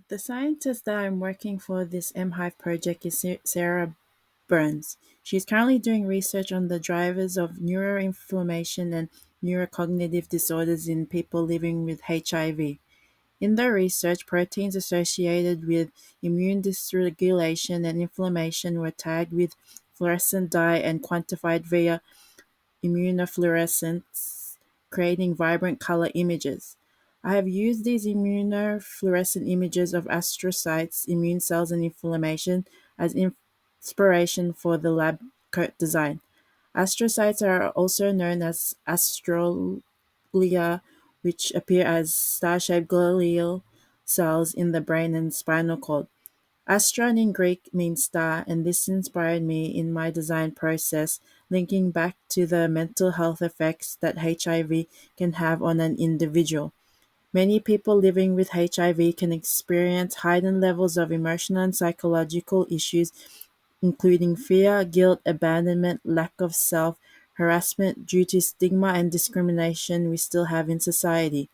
The scientist that I'm working for this mHive project is Sarah Burns. She's currently doing research on the drivers of neuroinflammation and neurocognitive disorders in people living with HIV. In the research, proteins associated with immune dysregulation and inflammation were tagged with fluorescent dye and quantified via immunofluorescence, creating vibrant color images. I have used these immunofluorescent images of astrocytes, immune cells, and inflammation as inspiration for the lab coat design. Astrocytes are also known as astroglia, which appear as star-shaped glial cells in the brain and spinal cord. Astron in Greek means star, and this inspired me in my design process, linking back to the mental health effects that HIV can have on an individual. Many people living with HIV can experience heightened levels of emotional and psychological issues, including fear, guilt, abandonment, lack of self, harassment due to stigma and discrimination we still have in society.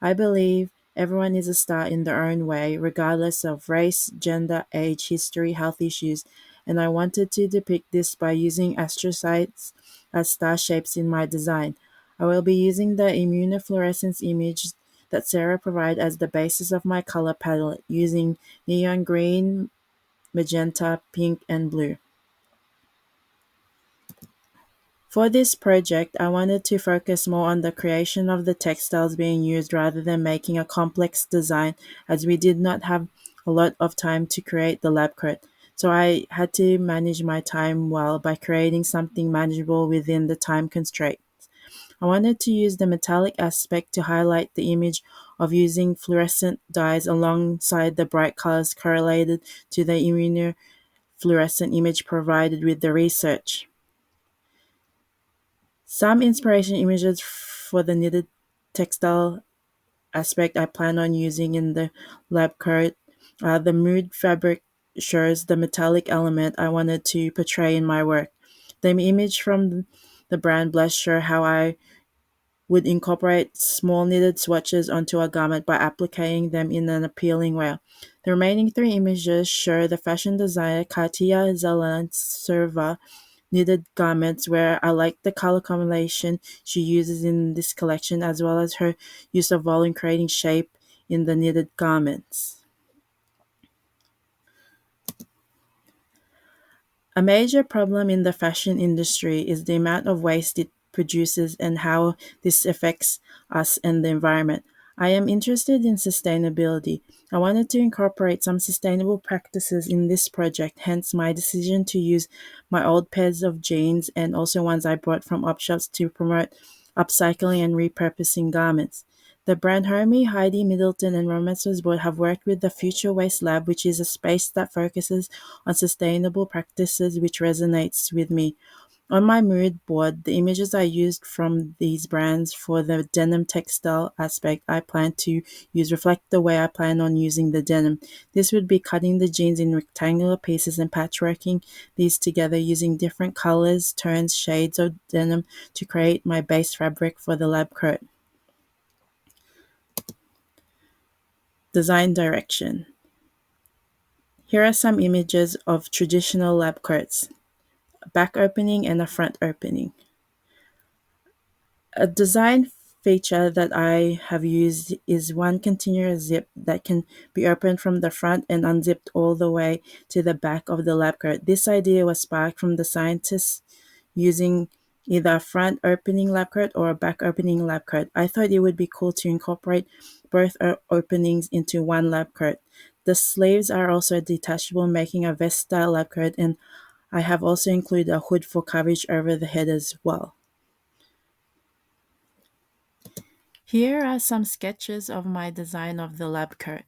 I believe everyone is a star in their own way, regardless of race, gender, age, history, health issues, and I wanted to depict this by using astrocytes as star shapes in my design. I will be using the immunofluorescence image that Sarah provided as the basis of my color palette, using neon green, magenta, pink, and blue. For this project, I wanted to focus more on the creation of the textiles being used rather than making a complex design, as we did not have a lot of time to create the lab coat. So I had to manage my time well by creating something manageable within the time constraint. I wanted to use the metallic aspect to highlight the image of using fluorescent dyes alongside the bright colors correlated to the immunofluorescent image provided with the research. Some inspiration images for the knitted textile aspect I plan on using in the lab coat. The mood fabric shows the metallic element I wanted to portray in my work. The image from the brand Blush show how I would incorporate small knitted swatches onto a garment by applying them in an appealing way. The remaining three images show the fashion designer Katia Zelentseva knitted garments where I like the color combination she uses in this collection as well as her use of volume creating shape in the knitted garments. A major problem in the fashion industry is the amount of waste it produces and how this affects us and the environment. I am interested in sustainability. I wanted to incorporate some sustainable practices in this project, hence my decision to use my old pairs of jeans and also ones I brought from op shops to promote upcycling and repurposing garments. The brand Hermie, Heidi Middleton, and Romance's Board have worked with the Future Waste Lab, which is a space that focuses on sustainable practices, which resonates with me. On my mood board, the images I used from these brands for the denim textile aspect I plan to use reflect the way I plan on using the denim. This would be cutting the jeans in rectangular pieces and patchworking these together using different colors, tones, shades of denim to create my base fabric for the lab coat. Design direction. Here are some images of traditional lab coats, a back opening and a front opening. A design feature that I have used is one continuous zip that can be opened from the front and unzipped all the way to the back of the lab coat. This idea was sparked from the scientists using either a front opening lab coat or a back opening lab coat. I thought it would be cool to incorporate both openings into one lab coat. The sleeves are also detachable, making a vest style lab coat, and I have also included a hood for coverage over the head as well. Here are some sketches of my design of the lab coat.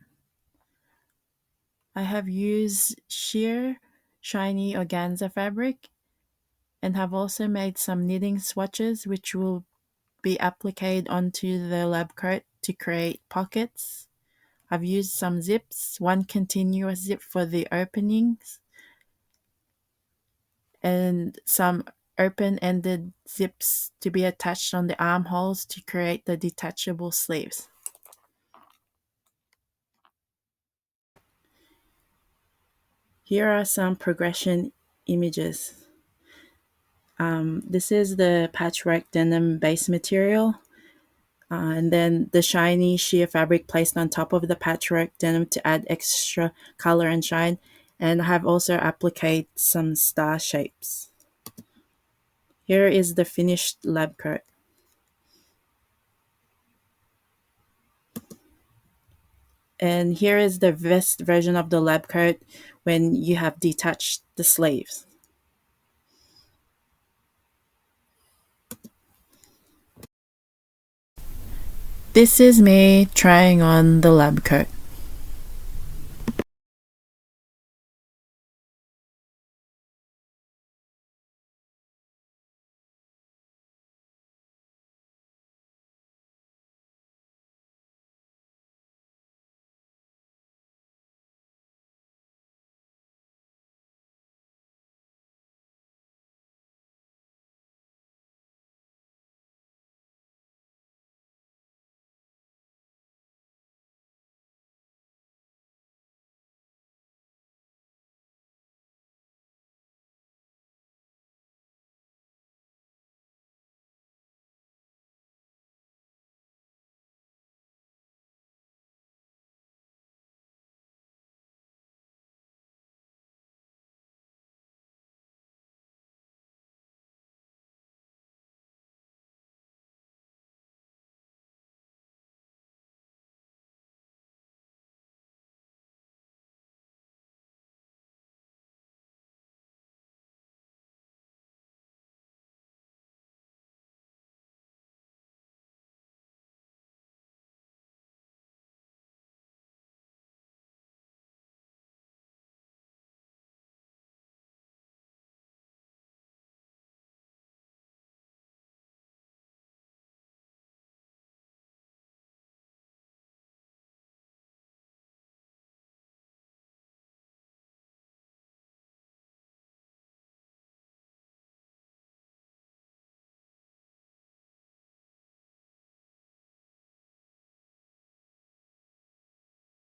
I have used sheer, shiny organza fabric and have also made some knitting swatches which will be applied onto the lab coat to create pockets. I've used some zips, one continuous zip for the openings and some open-ended zips to be attached on the armholes to create the detachable sleeves. Here are some progression images. This is the patchwork denim base material, and then the shiny sheer fabric placed on top of the patchwork denim to add extra color and shine. And I have also applied some star shapes. Here is the finished lab coat. And here is the vest version of the lab coat when you have detached the sleeves. This is me trying on the lab coat.